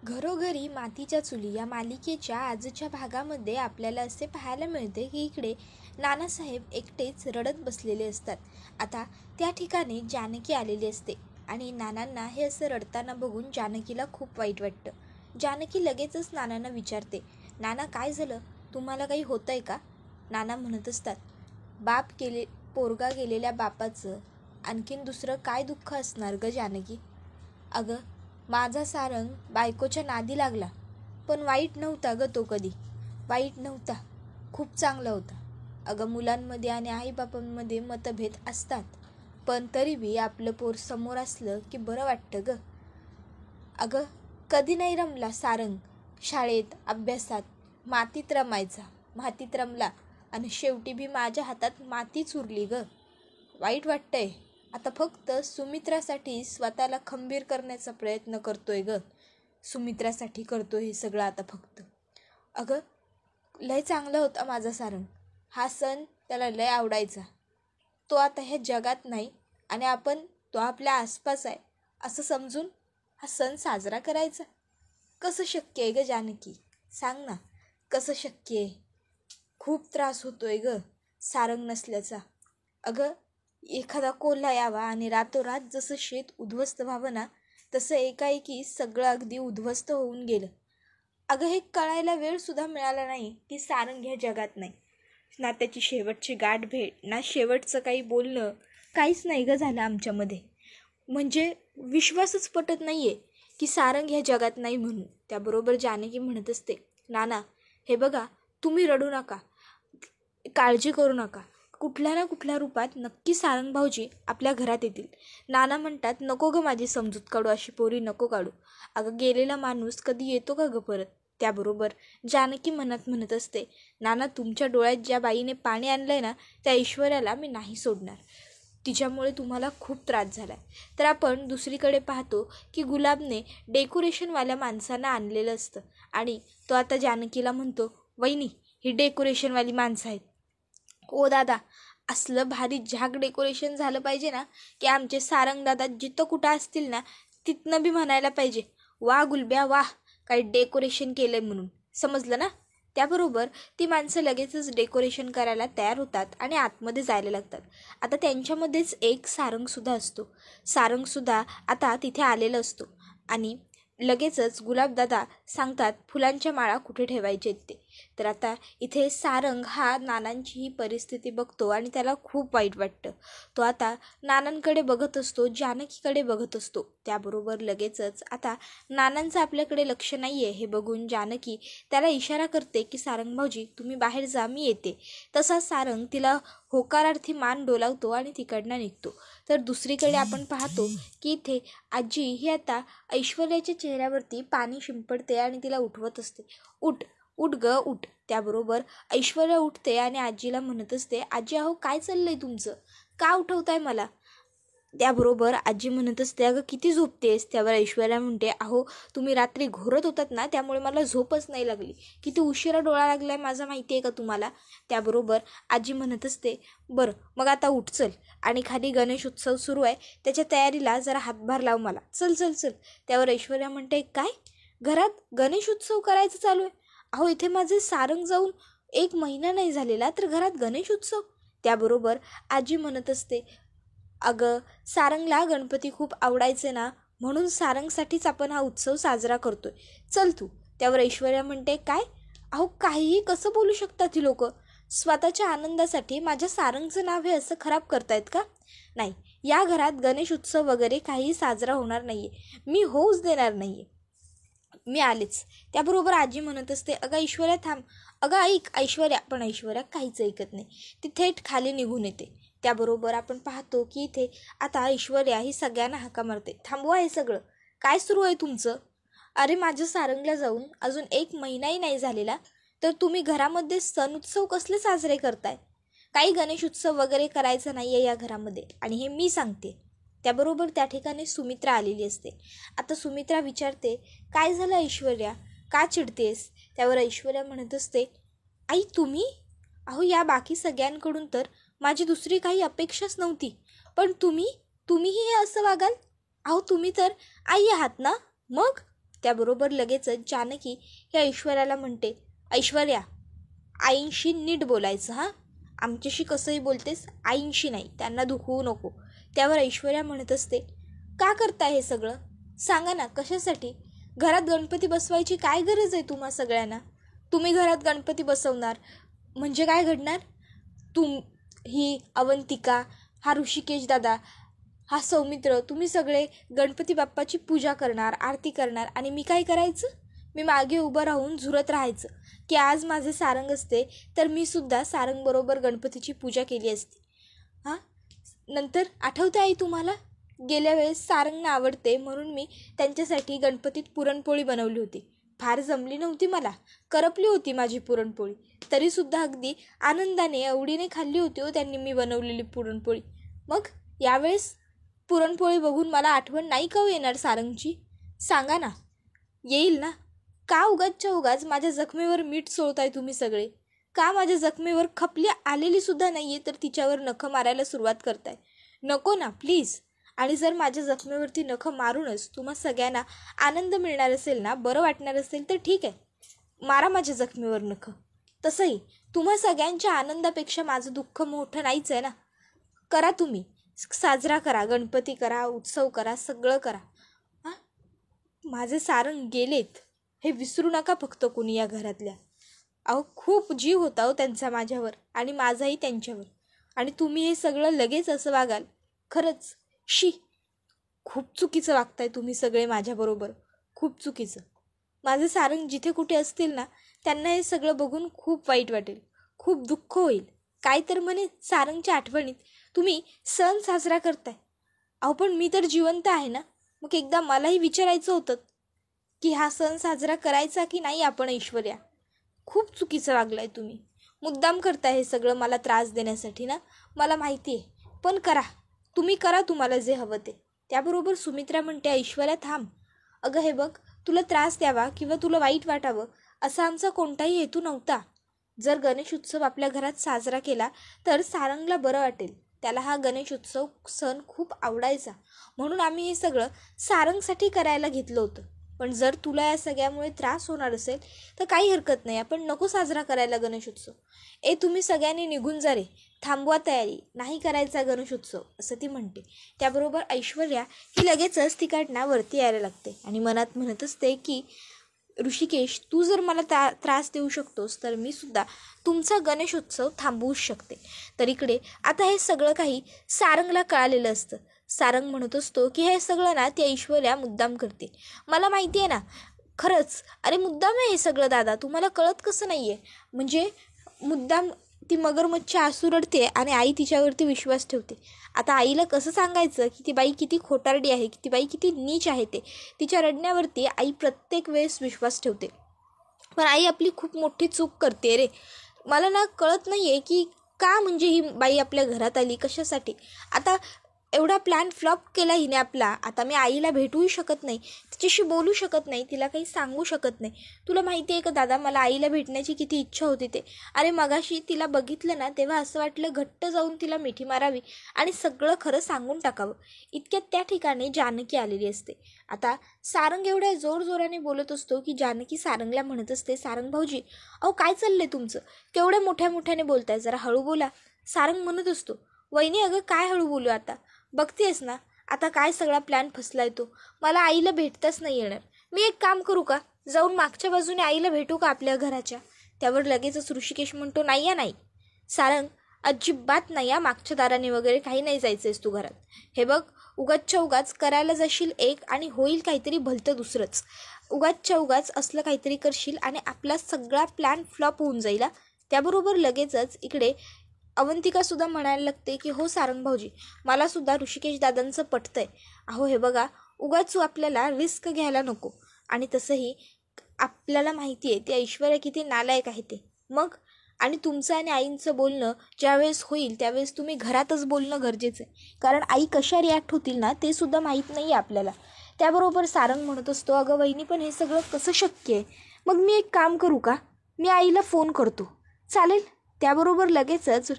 घरोघरी मातीच्या चुली या मालिकेच्या आजच्या भागामध्ये आपल्याला असे पाहायला मिळते की इकडे नानासाहेब एकटेच रडत बसलेले असतात. आता त्या ठिकाणी जानकी आलेली असते आणि नानांना हे असं रडताना बघून जानकीला खूप वाईट वाटतं. जानकी लगेचच नानांना विचारते, नाना काय झालं, तुम्हाला काही होतं आहे का? नाना म्हणत असतात, पोरगा गेलेल्या बापाचं आणखीन दुसरं काय दुःख असणार ग जानकी? अगं, माझा सारंग बायकोच्या नादी लागला, पण वाईट नव्हता ग तो कधी. वाईट नव्हता, खूप चांगला होता. अगं, मुलांमध्ये आणि आईबापांमध्ये मतभेद असतात, पण तरी बी आपलं पोर समोर असलं की बरं वाटतं ग. अगं, कधी नाही रमला सारंग शाळेत अभ्यासात, मातीत रमला आणि शेवटी बी माझ्या हातात मातीच उरली ग. वाईट वाटतंय. आता फक्त सुमित्रासाठी स्वतःला खंबीर करण्याचा प्रयत्न करतोय ग. सुमित्रासाठी करतोय हे सगळं आता फक्त. अगं, लय चांगला होता माझा सारंग. हा सण त्याला लय आवडायचा. तो आता ह्या जगात नाही आणि आपण तो आपल्या आसपास आहे असं समजून हा सण साजरा करायचा. कसं शक्य आहे ग जानकी? सांग ना, कसं शक्य आहे? खूप त्रास होतोय ग सारंग नसल्याचा. अगं, एखादा कोल्हा यावा आणि रातोरात जसं शेत उद्ध्वस्त व्हावं ना, तसं एकाएकी सगळं अगदी उद्ध्वस्त होऊन गेलं. अगं, हे कळायला वेळ सुद्धा मिळाला नाही की सारंग ह्या जगात नाही. ना त्याची शेवटची गाठ भेट, ना शेवटचं काही बोलणं, काहीच नाही ग झालं आमच्यामध्ये. म्हणजे विश्वासच पटत नाही आहे की सारंग ह्या जगात नाही म्हणून. त्याबरोबर जानकी म्हणत असते, नाना हे बघा, तुम्ही रडू नका, काळजी करू नका. कुठल्या ना कुठल्या रूपात नक्की सारंग भाऊजी आपल्या घरात येतील. नाना म्हणतात, नको ग माझी समजूत काढू, अशी पोरी नको काढू. अगं, गेलेला माणूस कधी येतो का ग परत? त्याबरोबर जानकी म्हणत असते, नाना तुमच्या डोळ्यात ज्या बाईने पाणी आणलंय ना, त्या ऐश्वर्याला मी नाही सोडणार. तिच्यामुळे तुम्हाला खूप त्रास झालाय. तर आपण दुसरीकडे पाहतो की गुलाबने डेकोरेशनवाल्या माणसांना आणलेलं असतं आणि तो आता जानकीला म्हणतो, वहिनी ही डेकोरेशनवाली माणसं आहेत. ओ दादा, असलं भारी झाक डेकोरेशन झालं पाहिजे ना की आमचे सारंग दादा जिथं कुठं असतील ना तिथनं बी म्हणायला पाहिजे, वा गुलब्या वाह, काही डेकोरेशन केलंय म्हणून. समजलं ना? त्याबरोबर ती माणसं लगेचच डेकोरेशन करायला तयार होतात आणि आतमध्ये जायला लागतात. आता त्यांच्यामध्येच एक सारंगसुद्धा असतो. सारंगसुद्धा आता तिथे आलेला असतो आणि लगेचच गुलाबदादा सांगतात फुलांच्या माळा कुठे ठेवायचे ते. तर आता इथे सारंग हा नानांची ही परिस्थिती बघतो आणि त्याला खूप वाईट वाटतं. तो आता नानांकडे बघत असतो, जानकीकडे बघत असतो. त्याबरोबर लगेचच आता नानांचं आपल्याकडे लक्ष नाही आहे हे बघून जानकी त्याला इशारा करते की सारंग भाऊजी तुम्ही बाहेर जा, मी येते. तसा सारंग तिला होकारार्थी मान डोलावतो आणि तिकडनं निघतो. तर दुसरीकडे आपण पाहतो की इथे आजी ही आता ऐश्वर्याच्या चेहऱ्यावरती पाणी शिंपडते आणि तिला उठवत असते, उठ उठ ग उठ. त्याबरोबर ऐश्वर्या उठते आणि आजीला म्हणत असते, आजी अहो काय चाललंय तुमचं, का उठवताय मला? त्याबरोबर आजी म्हणत असते, अगं किती झोपतेस? त्यावर ऐश्वर्या म्हणते, अहो तुम्ही रात्री घोरत होतात ना, त्यामुळे मला झोपच नाही लागली. किती उशिरा डोळा लागलाय माझा माहिती आहे का तुम्हाला? त्याबरोबर आजी म्हणत असते, बरं मग आता उठ चल, आणि खाली गणेश उत्सव सुरू आहे, त्याच्या तयारीला जरा हातभार लाव मला, चल चल चल. त्यावर ऐश्वर्या म्हणते, काय घरात गणेश उत्सव करायचं चालू आहे? अहो इथे माझे सारंग जाऊन 1 महिना नाही झालेला, तर घरात गणेश उत्सव? त्याबरोबर आजी म्हणत असते, अगं सारंगला गणपती खूप आवडायचे ना, म्हणून सारंगसाठीच आपण हा उत्सव साजरा करतोय, चल तू. त्यावर ऐश्वर्या म्हणते, काय अहो काहीही कसं बोलू शकतात ही लोक? स्वतःच्या आनंदासाठी माझ्या सारंगचं नाव हे असं खराब करतायत का? नाही, या घरात गणेश उत्सव वगैरे काहीही साजरा होणार नाहीये, मी होऊच देणार नाहीये, मी आलेच. त्याबरोबर आजी म्हणत असते, अगं ऐश्वर्या थांब, अगं ऐक ऐश्वर्या. पण ऐश्वर्या काहीच ऐकत नाही, ती थेट खाली निघून येते. त्याबरोबर आपण पाहतो की इथे आता ऐश्वर्या ही सगळ्यांना हाका मारते, थांबवा हे सगळं, काय सुरू आहे तुमचं? अरे माझ्या सारंगला जाऊन अजून 1 महिनाही नाही झालेला, तर तुम्ही घरामध्ये सण उत्सव कसले साजरे करताय? काही गणेश उत्सव वगैरे करायचा नाही आहे या घरामध्ये, आणि हे मी सांगते. त्याबरोबर त्या ठिकाणी सुमित्रा आलेली असते. आता सुमित्रा विचारते, काय झालं ऐश्वर्या, का चिडतेस? त्यावर ऐश्वर्या म्हणत असते, आई तुम्ही, अहो या बाकी सगळ्यांकडून तर माझी दुसरी काही अपेक्षाच नव्हती, पण तुम्हीही हे असं वागाल? अहो तुम्ही तर आई आहात ना? मग त्याबरोबर लगेचच जानकी ही ऐश्वर्याला म्हणते, ऐश्वर्या, आईंशी नीट बोलायचं हां, आमच्याशी कसंही बोलतेस, आईंशी नाही, त्यांना दुखवू नको. त्यावर ऐश्वर्या म्हणत असते, का करताय हे सगळं? सांगा ना, कशासाठी? घरात गणपती बसवायची काय गरज आहे तुम्हा सगळ्यांना? तुम्ही घरात गणपती बसवणार म्हणजे काय घडणार? ही अवंतिका, हा ऋषिकेश दादा, हा सौमित्र, तुम्ही सगळे गणपती बाप्पाची पूजा करणार, आरती करणार, आणि मी काय करायचं? मी मागे उभं राहून झुरत राहायचं की आज माझे सारंग असते तर मी सुद्धा सारंगबरोबर गणपतीची पूजा केली असती. हां, नंतर आठवते आई तुम्हाला, गेल्या वेळेस सारंगना आवडते म्हणून मी त्यांच्यासाठी गणपतीत पुरणपोळी बनवली होती. फार जमली नव्हती मला, करपली होती माझी पुरणपोळी, तरीसुद्धा अगदी आनंदाने आवडीने खाल्ली होती हो त्यांनी मी बनवलेली पुरणपोळी. मग यावेळेस पुरणपोळी बघून मला आठवण नाही का येणार सारंगची? सांगा ना, येईल ना? का उगाचच्या उगाच माझ्या जखमेवर मीठ चोळताय तुम्ही सगळे? का माझ्या जखमेवर खपली आलेली सुद्धा नाही आहे तर तिच्यावर नखं मारायला सुरुवात करताय? नको ना प्लीज. आणि जर माझ्या जखमेवरती नखं मारूनच तुम्हा सगळ्यांना आनंद मिळणार असेल ना, बरं वाटणार असेल तर ठीक आहे, मारा माझ्या जखमेवर नखं. तसंही तुम्हा सगळ्यांच्या आनंदापेक्षा माझं दुःख मोठं नाहीच आहे ना. करा तुम्ही, साजरा करा, गणपती करा, उत्सव करा, सगळं करा. हां, माझे सारंग गेलेत हे विसरू नका फक्त कुणी या घरातल्या. अहो, खूप जीव होता हो त्यांचा माझ्यावर आणि माझाही त्यांच्यावर, आणि तुम्ही हे सगळं लगेच असं वागाल? खरंच शी, खूप चुकीचं वागताय तुम्ही सगळे माझ्याबरोबर, खूप चुकीचं. माझे सारंग जिथे कुठे असतील ना, त्यांना हे सगळं बघून खूप वाईट वाटेल, खूप दुःख होईल. काय तर म्हणे सारंगच्या आठवणीत तुम्ही सण साजरा करताय. अहो, पण मी तर जिवंत आहे ना. मग एकदा मलाही विचारायचं होतं की हा सण साजरा करायचा की नाही आपण? ऐश्वर्या, खूप चुकीचं वागलाय तुम्ही, मुद्दाम करताय हे सगळं मला त्रास देण्यासाठी ना, मला माहिती आहे. पण करा, तुम्ही करा तुम्हाला जे हवं ते. त्याबरोबर सुमित्रा म्हणते, ऐश्वर्या थांब, अगं हे बघ, तुला त्रास द्यावा किंवा तुला वाईट वाटावं असा आमचा कोणताही हेतू नव्हता. जर गणेश उत्सव आपल्या घरात साजरा केला तर सारंगला बरं वाटेल, त्याला हा गणेश उत्सव सण खूप आवडायचा, म्हणून आम्ही हे सगळं सारंगसाठी करायला घेतलं होतं. पण जर तुला या सगळ्यामुळे त्रास होणार असेल तर काही हरकत नाही, आपण नको साजरा करायला गणेश उत्सव. तुम्ही सगळ्यांनी निघून जा रे, थांबवा तयारी, नाही करायचा गणेश उत्सव, असं ती म्हणते. त्याबरोबर ऐश्वर्या ही लगेचच तिकडनं वरती यायला लागते आणि मनात म्हणत असते की ऋषिकेश, तू जर मला त्रास देऊ शकतोस तर मी सुद्धा तुमचा गणेशोत्सव थांबवूच शकते. तर इकडे आता हे सगळं काही सारंगला कळालेलं असतं. सारंग म्हणत असतो की हे सगळं ना ती ऐश्वर्या मुद्दाम करते, मला माहिती आहे ना. खरंच, अरे मुद्दाम आहे हे सगळं दादा, तुम्हाला कळत कसं नाही आहे? म्हणजे मुद्दाम ती मगरमच्छ आसू रडते आणि आई तिच्यावरती विश्वास ठेवते. आता आईला कसं सांगायचं की ती बाई किती खोटारडी आहे, की ती बाई किती नीच आहे ते? तिच्या रडण्यावरती आई प्रत्येक वेळेस विश्वास ठेवते, पण आई आपली खूप मोठी चूक करते रे. मला ना कळत नाही आहे की का, म्हणजे ही बाई आपल्या घरात आली कशासाठी? आता एवढा प्लॅन फ्लॉप केला हिने आपला. आता मी आईला भेटूही शकत नाही, तिच्याशी बोलू शकत नाही, तिला काही सांगू शकत नाही. तुला माहिती आहे का दादा, मला आईला भेटण्याची किती इच्छा होती ते. अरे मगाशी तिला बघितलं ना तेव्हा असं वाटलं घट्ट जाऊन तिला मिठी मारावी आणि सगळं खरं सांगून टाकावं. इतक्यात त्या ठिकाणी जानकी आलेली असते. आता सारंग एवढ्या जोरजोराने बोलत असतो की जानकी सारंगला म्हणत असते, सारंग भाऊजी, अहो काय चाललंय तुमचं? केवढ्या मोठ्या मोठ्याने बोलताय, जरा हळू बोला. सारंग म्हणत असतो, वहिनी अगं काय हळू बोलू, आता बघतेस ना आता काय सगळा प्लॅन फसलाय तो. मला आईला भेटताच नाही येणार. मी एक काम करू का, जाऊन मागच्या बाजूने आईला भेटू का आपल्या घराच्या? त्यावर लगेचच ऋषिकेश म्हणतो, नाही या नाही सारंग, अजिबात नाही या, मागच्या दाराने वगैरे काही नाही जायचंयस तू घरात. हे बघ, उगाचच्या उगाच करायला जाशील एक आणि होईल काहीतरी भलतं दुसरंच. उगाचच्या उगाच असलं काहीतरी करशील आणि आपला सगळा प्लॅन फ्लॉप होऊन जाईल. त्याबरोबर लगेचच इकडे अवंतिकासुद्धा म्हणायला लागते की हो सारंग भाऊजी, मला सुद्धा ऋषिकेश दादांचं पटतंय. अहो हे बघा, उगाच आपल्याला रिस्क घ्यायला नको, आणि तसंही आपल्याला माहिती आहे ती ऐश्वर्या किती नालायक आहे ते. मग आणि तुमचं आणि आईंचं बोलणं ज्यावेळेस होईल त्यावेळेस तुम्ही घरातच बोलणं गरजेचं आहे, कारण आई कशा रिॲक्ट होतील ना ते सुद्धा माहीत नाही आहे आपल्याला. त्याबरोबर सारंग म्हणत असतो, अगं वहिनी पण हे सगळं कसं शक्य आहे? मग मी एक काम करू का, मी आईला फोन करतो, चालेल? त्याबरोबर लगेचच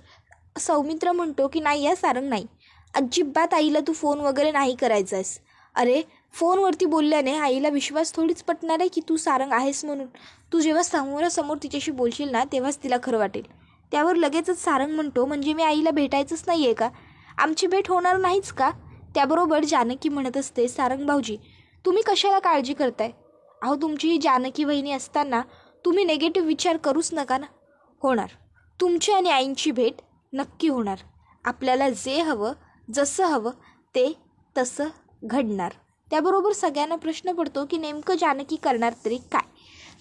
सौमित्र म्हणतो की नाही या सारंग, नाही, अजिबात आईला तू फोन वगैरे नाही करायचा आहेस. अरे फोनवरती बोलल्याने आईला विश्वास थोडीच पटणार आहे की तू सारंग आहेस म्हणून. तू जेव्हा समोरासमोर तिच्याशी बोलशील ना तेव्हाच तिला खरं वाटेल. त्यावर लगेचच सारंग म्हणतो, म्हणजे मी आईला भेटायचंच नाही आहे का? आमची भेट होणार नाहीच का? त्याबरोबर जानकी म्हणत असते, सारंग भाऊजी तुम्ही कशाला काळजी करताय? अहो तुमची ही जानकी वहिनी असताना तुम्ही नेगेटिव्ह विचार करूच नका ना. होणार, तुमची आणि आईंची भेट नक्की होणार. आपल्याला जे हवं जसं हवं ते तसं घडणार. त्याबरोबर सगळ्यांना प्रश्न पडतो की नेमकं जानकी करणार तरी काय?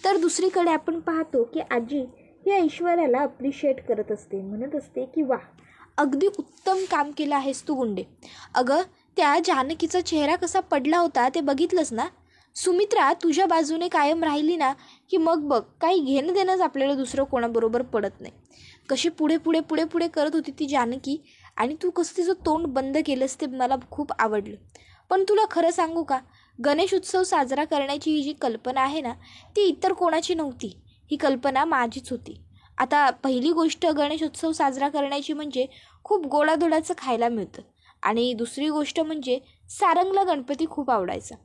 तर दुसरीकडे आपण पाहतो की आजी ही ऐश्वर्याला अप्रिशिएट करत असते, म्हणत असते की वा, अगदी उत्तम काम केलं आहेस तू गुंडे. अगं त्या जानकीचा चेहरा कसा पडला होता ते बघितलंस ना. सुमित्रा तुझ्या बाजूने कायम राहिली ना की मग बघ, काही घेणं देणंच आपल्याला दुसरं कोणाबरोबर पडत नाही. कशी पुढे पुढे पुढे पुढे करत होती ती जानकी, आणि तू कसं तिचं तोंड बंद केलंस ते मला खूप आवडलं. पण तुला खरं सांगू का, गणेश उत्सव साजरा करण्याची ही जी कल्पना आहे ना ती इतर कोणाची नव्हती, ही कल्पना माझीच होती. आता पहिली गोष्ट, गणेश उत्सव साजरा करण्याची म्हणजे खूप गोडाधोडाचं खायला मिळतं, आणि दुसरी गोष्ट म्हणजे सारंगला गणपती खूप आवडायचा.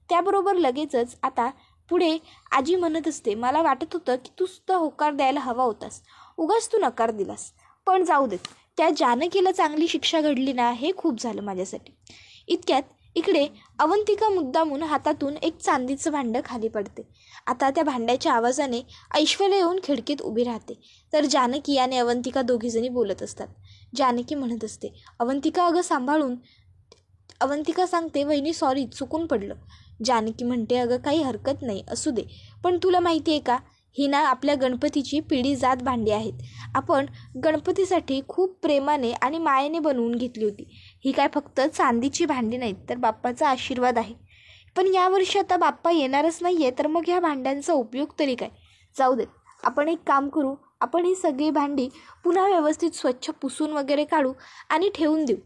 त्याबरोबर लगेचच आता पुढे आजी म्हणत असते, मला वाटत होतं की तू सुद्धा होकार द्यायला हवा होतास, उगाच तू नकार दिलास. पण जाऊ देत, त्या जानकीला चांगली शिक्षा घडली ना, हे खूप झालं माझ्यासाठी. इतक्यात इकडे अवंतिका मुद्दामून हातातून एक चांदीचं भांडं खाली पडते. आता त्या भांड्याच्या आवाजाने ऐश्वर्या येऊन खिडकीत उभी राहते. तर जानकी आणि अवंतिका दोघीजणी बोलत असतात. जानकी म्हणत असते, अवंतिका अगं सांभाळून. अवंतिका सांगते, वहिनी सॉरी, चुकून पडलं. जानकी म्हणते, अगं काही हरकत नाही, असू दे. पण तुला माहिती आहे का, ही ना आपल्या गणपतीची पिढी जात भांडी आहेत. आपण गणपतीसाठी खूप प्रेमाने आणि मायेने बनवून घेतली होती. ही काय फक्त चांदीची भांडी नाहीत, तर बाप्पाचा आशीर्वाद आहे. पण यावर्षी आता बाप्पा येणारच नाही आहे, तर मग ह्या भांड्यांचा उपयोग तरी काय? जाऊ देत, आपण एक काम करू, आपण ही सगळी भांडी पुन्हा व्यवस्थित स्वच्छ पुसून वगैरे काढू आणि ठेवून देऊ.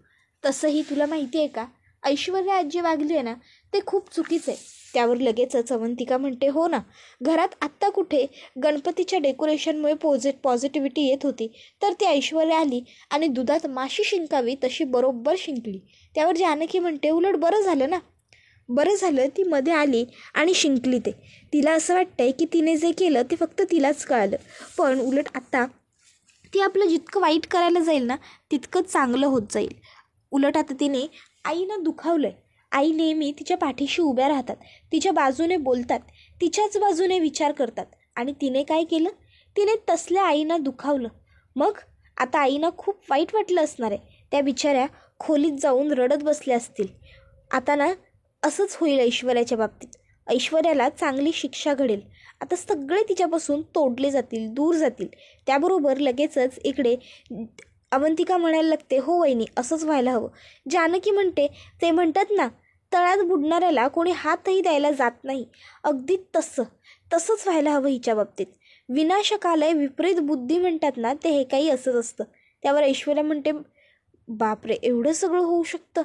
तसंही तुला माहिती आहे का, ऐश्वर्या आजी वागली आहे ना ते खूप चुकीचं आहे. त्यावर लगेचच अवंतिका म्हणते, हो ना, घरात आत्ता कुठे गणपतीच्या डेकोरेशनमुळे पॉझिटिव्हिटी येत होती, तर ती ऐश्वर्या आली आणि दुधात माशी शिंकावी तशी बरोबर शिंकली. त्यावर जानकी म्हणते, उलट बरं झालं ना, बरं झालं ती मध्ये आली आणि शिंकली. ते तिला असं वाटतंय की तिने जे केलं ते फक्त तिलाच कळालं, पण उलट आता ती आपलं जितकं वाईट करायला जाईल ना तितकंच चांगलं होत जाईल. उलट आता तिने आईला दुखावलं आहे. आई नेहमी तिच्या पाठीशी उभ्या राहतात, तिच्या बाजूने बोलतात, तिच्याच बाजूने विचार करतात, आणि तिने काय केलं, तिने तसल्या आईना दुखावलं. मग आता आईना खूप वाईट वाटलं असणार आहे. त्या बिचाऱ्या खोलीत जाऊन रडत बसल्या असतील. आता ना असंच होईल ऐश्वर्याच्या बाबतीत. ऐश्वर्याला चांगली शिक्षा घडेल. आता सगळे तिच्यापासून तोडले जातील, दूर जातील. त्याबरोबर लगेचच इकडे अवंतिका म्हणायला लागते, हो वहिनी, असंच व्हायला हवं. जानकी म्हणते, ते म्हणतात ना, तळ्यात बुडणाऱ्याला कोणी हातही द्यायला जात नाही, अगदी तसंच व्हायला हवं हिच्या बाबतीत. विनाशकालय विपरीत बुद्धी म्हणतात ना, ते हे काही असंच असतं. त्यावर ऐश्वर्या म्हणते, बापरे, एवढं सगळं होऊ शकतं?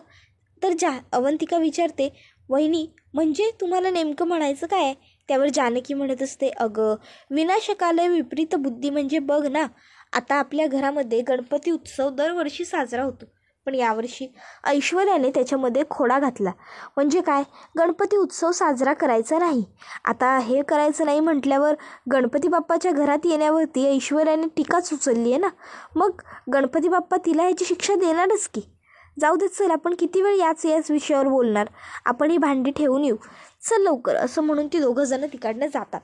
तर अवंतिका विचारते, वहिनी म्हणजे तुम्हाला नेमकं म्हणायचं काय आहे? त्यावर जानकी म्हणत असते, अगं विनाशकालय विपरीत बुद्धी म्हणजे बघ ना, आता आपल्या घरामध्ये गणपती उत्सव दरवर्षी साजरा होतो, पण यावर्षी ऐश्वर्याने त्याच्यामध्ये खोडा घातला. म्हणजे काय, गणपती उत्सव साजरा करायचा नाही. आता हे करायचं नाही म्हटल्यावर गणपती बाप्पाच्या घरात येण्यावरती ऐश्वर्याने टीकाच उचलली आहे ना, मग गणपती बाप्पा तिला ह्याची शिक्षा देणारच की. जाऊ देत, चल आपण किती वेळ याच विषयावर बोलणार, आपण ही भांडी ठेवून येऊ, चल लवकर, असं म्हणून ती दोघंजणं तिकडनं जातात.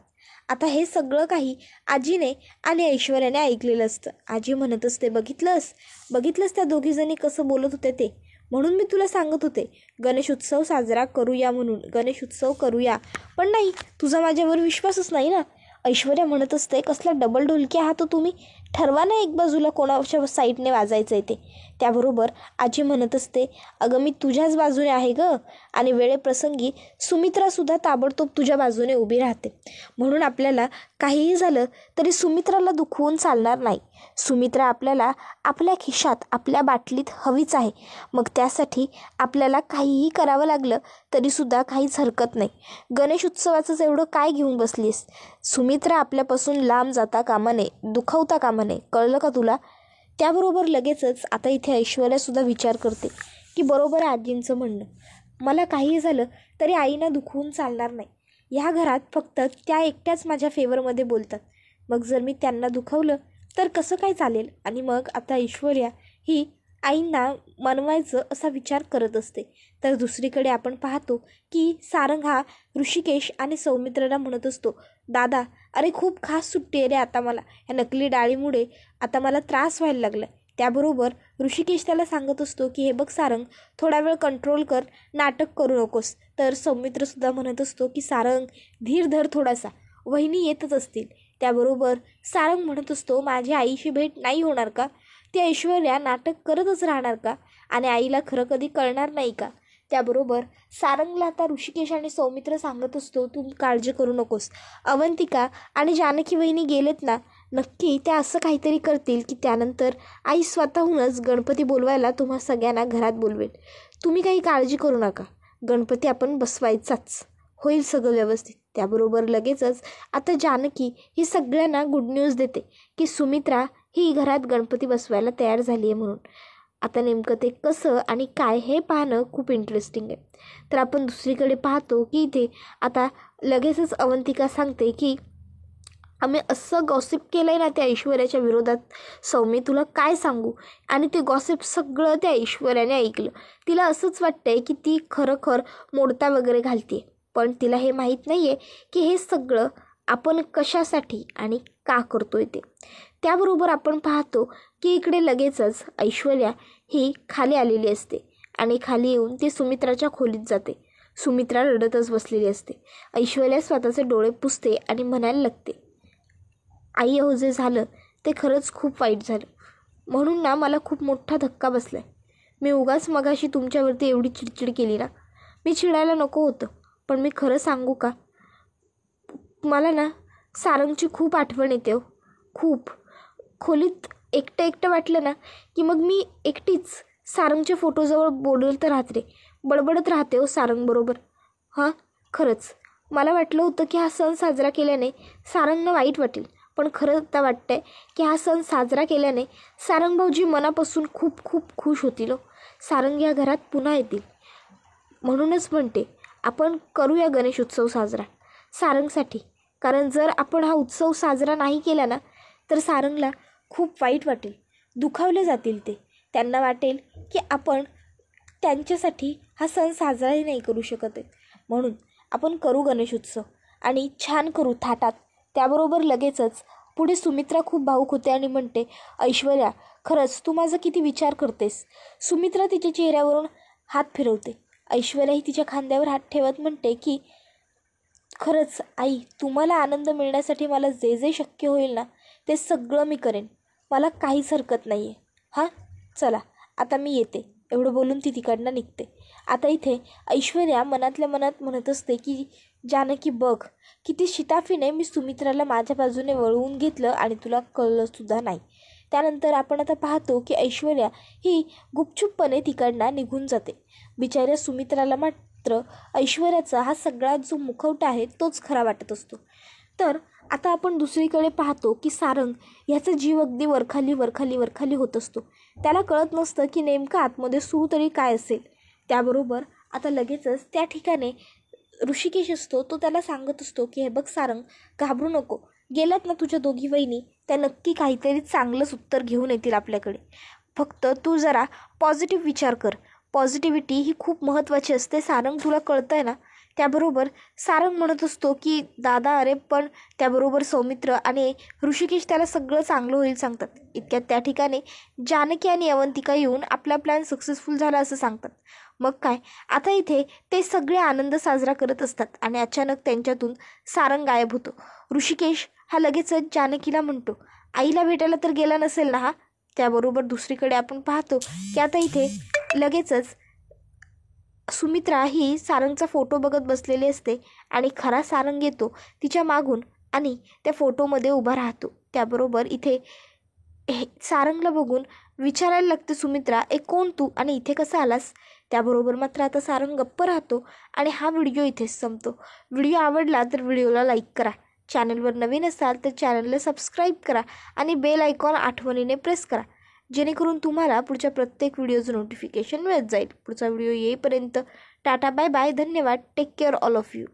आता हे सगळं काही आजीने आणि ऐश्वर्याने ऐकलेलं असतं. आजी म्हणत असते, बघितलंस त्या दोघीजणी कसं बोलत होते ते, म्हणून मी तुला सांगत होते गणेश उत्सव साजरा करूया म्हणून, गणेश उत्सव करूया. पण नाही, तुझा माझ्यावर विश्वासच नाही ना. ऐश्वर्या म्हणत असते, कसला डबल ढोलकी आहात तुम्ही, ठरवा ना एक बाजूला कोणाच्या साईडने वाजायचं आहे ते. त्याबरोबर आजी म्हणत असते, अगं मी तुझ्याच बाजूने आहे गं, आणि वेळेप्रसंगी सुमित्रासुद्धा ताबडतोब तुझ्या बाजूने उभी राहते. म्हणून आपल्याला काहीही झालं तरी सुमित्राला दुखवून चालणार नाही. सुमित्रा आपल्याला आपल्या खिशात, आपल्या बाटलीत हवीच आहे. मग त्यासाठी आपल्याला काहीही करावं लागलं तरीसुद्धा काहीच हरकत नाही. गणेश उत्सवाचंच एवढं काय घेऊन बसलीस? सुमित्रा आपल्यापासून लांब जाता कामा नये, दुखावता कामा नये, कळलं का तुला? त्याबरोबर लगेचच आता इथे ऐश्वर्यासुद्धा विचार करते की बरोबर आजींचं म्हणणं, मला काही झालं तरी आईना दुखवून चालणार नाही. ह्या घरात फक्त त्या एकट्याच माझ्या फेवरमध्ये बोलतात. मग जर मी त्यांना दुखवलं तर कसं काय चालेल? आणि मग आता ऐश्वर्या ही आईंना मनवायचं असा विचार करत असते. तर दुसरीकडे आपण पाहतो की सारंग हा ऋषिकेश आणि सौमित्राला म्हणत असतो, दादा अरे खूप खास सुट्टी आहे रे आता मला. ह्या नकली डाळीमुळे आता मला त्रास व्हायला लागला. त्याबरोबर ऋषिकेश त्याला सांगत असतो की हे बघ सारंग, थोडा वेळ कंट्रोल कर, नाटक करू नकोस. तर सौमित्रसुद्धा म्हणत असतो की सारंग धीर धर थोडासा, वहिनी येतच असतील. त्याबरोबर सारंग म्हणत असतो, माझ्या आईशी भेट नाही होणार का? ती ऐश्वर्या नाटक करतच राहणार का? आणि आईला खरं कधी कळणार नाही का? त्याबरोबर सारंगला आता ऋषिकेश आणि सौमित्र सांगत असतो, तू काळजी करू नकोस. अवंतिका आणि जानकी वहिनी गेलेत ना, नक्की त्या असं काहीतरी करतील की त्यानंतर आई स्वतःहूनच गणपती बोलवायला तुम्हा सगळ्यांना घरात बोलवेल. तुम्ही काही काळजी करू नका, गणपती आपण बसवायचाच, होईल सगळं व्यवस्थित. त्याबरोबर लगेचच आता जानकी ही सगळ्यांना गुड न्यूज देते की सुमित्रा ही घरात गणपती बसवायला तयार झाली आहे म्हणून. आता नेमकं ते कसं आणि काय हे पाहणं खूप इंटरेस्टिंग आहे. तर आपण दुसरीकडे पाहतो की इथे आता लगेचच अवंतिका सांगते की आम्ही असं गॉसिप केलं आहे ना त्या ऐश्वर्याच्या विरोधात, सौमी तुला काय सांगू. आणि ते गॉसिप सगळं त्या ऐश्वर्याने ऐकलं. तिला असंच वाटतंय की ती खरखर मोडता वगैरे घालते, पण तिला हे माहीत नाही आहे की हे सगळं आपण कशासाठी आणि का करतोय ते. त्याबरोबर आपण पाहतो की इकडे लगेचच ऐश्वर्या ही खाली आलेली असते आणि खाली येऊन ती सुमित्राच्या खोलीत जाते. सुमित्रा रडतच बसलेली असते. ऐश्वर्या स्वतःचे डोळे पुसते आणि म्हणायला लागते, आई हो जे झालं ते खरंच खूप वाईट झालं. म्हणून ना मला खूप मोठा धक्का बसला आहे. मी उगाच मगाशी तुमच्यावरती एवढी चिडचिड केली ना. मी चिडायला नको होतं, पण मी खरं सांगू का, मला ना सारंगची खूप आठवण येते हो, खूप. खोलीत एकटं एकटं वाटलं ना की मग मी एकटीच सारंगच्या फोटोजवळ बोलत राहते, बडबडत राहते हो सारंगबरोबर. हां खरंच मला वाटलं होतं की हा सण साजरा केल्याने सारंगनं वाईट वाटेल, पण खरं आता वाटतंय की हा सण साजरा केल्याने सारंग भाऊजी मनापासून खूप खूप खुश होतील. सारंग या घरात पुन्हा येतील. म्हणूनच म्हणते आपण करूया गणेश उत्सव साजरा सारंगसाठी. कारण जर आपण हा उत्सव साजरा नाही केला ना तर सारंगला खूप वाईट वाटेल, दुखावले जातील ते. त्यांना वाटेल की आपण त्यांच्यासाठी हा सण साजराही नाही करू शकत आहे. म्हणून आपण करू गणेश उत्सव आणि छान करू थाटात. त्याबरोबर लगेचच पुढे सुमित्रा खूप भावूक होते आणि म्हणते, ऐश्वर्या खरंच तू माझा किती विचार करतेस. सुमित्रा तिच्या चेहऱ्यावरून हात फिरवते. ऐश्वर्या ही तिच्या खांद्यावर हात ठेवत म्हणते की खरंच आई, तुम्हाला आनंद मिळण्यासाठी मला जे जे शक्य होईल ना ते सगळं मी करेन, मला काहीच हरकत नाही आहे. हां चला आता मी येते. एवढं बोलून ती तिकडनं निघते. आता इथे ऐश्वर्या मनातल्या मनात म्हणत असते की जानकी बघ, किती शिताफीने मी सुमित्राला माझ्या बाजूने वळवून घेतलं आणि तुला कळलंसुद्धा नाही. त्यानंतर आपण आता पाहतो की ऐश्वर्या ही गुपचूपपणे तिकडनं निघून जाते. बिचाऱ्या सुमित्राला मात्र ऐश्वर्याचा हा सगळा जो मुखवटा आहे तोच खरा वाटत असतो. तर आता आपण दुसरीकडे पाहतो की सारंग ह्याचा जीव अगदी वरखाली वरखाली वरखाली होत असतो. त्याला कळत नसतं की नेमकं आतमध्ये सुरू तरी काय असेल. त्याबरोबर आता लगेचच त्या ठिकाणी ऋषिकेश असतो. तो त्याला सांगत असतो की हे बघ सारंग, घाबरू नको. गेल्यात ना तुझ्या दोघी वहिनी, त्या नक्की काहीतरी चांगलंच उत्तर घेऊन येतील आपल्याकडे. फक्त तू जरा पॉझिटिव्ह विचार कर. पॉझिटिव्हिटी ही खूप महत्त्वाची असते सारंग, तुला कळतं आहे ना. त्याबरोबर सारंग म्हणत असतो की दादा अरे पण. त्याबरोबर सौमित्र आणि ऋषिकेश त्याला सगळं चांगलं होईल सांगतात. इतक्यात त्या ठिकाणी जानकी आणि अवंतिका येऊन आपला प्लॅन सक्सेसफुल झाला असं सांगतात. मग काय आता इथे ते सगळे आनंद साजरा करत असतात आणि अचानक त्यांच्यातून सारंग गायब होतो. ऋषिकेश हा लगेचच जानकीला म्हणतो, आईला भेटायला तर गेला नसेल ना हा. त्याबरोबर दुसरीकडे आपण पाहतो की आता इथे लगेचच सुमित्रा ही सारंगचा फोटो बघत बसलेली असते आणि खरा सारंग येतो तिच्या मागून आणि त्या फोटोमध्ये उभा राहतो. त्याबरोबर इथे सारंगला बघून विचारायला लागते सुमित्रा, कोण तू आणि इथे कसा आलास. त्याबरोबर मात्र आता सारंग गप्प राहतो आणि हा व्हिडिओ इथेच संपतो. व्हिडिओ आवडला तर व्हिडिओला लाईक करा. चॅनलवर नवीन असाल तर चॅनलला सबस्क्राईब करा आणि बेल आयकॉन आठवणीने प्रेस करा, जेणेकरून तुम्हाला पुढच्या प्रत्येक व्हिडिओचं नोटिफिकेशन मिळत जाईल. पुढचा व्हिडिओ येईपर्यंत टाटा बाय बाय, धन्यवाद, take care all of you.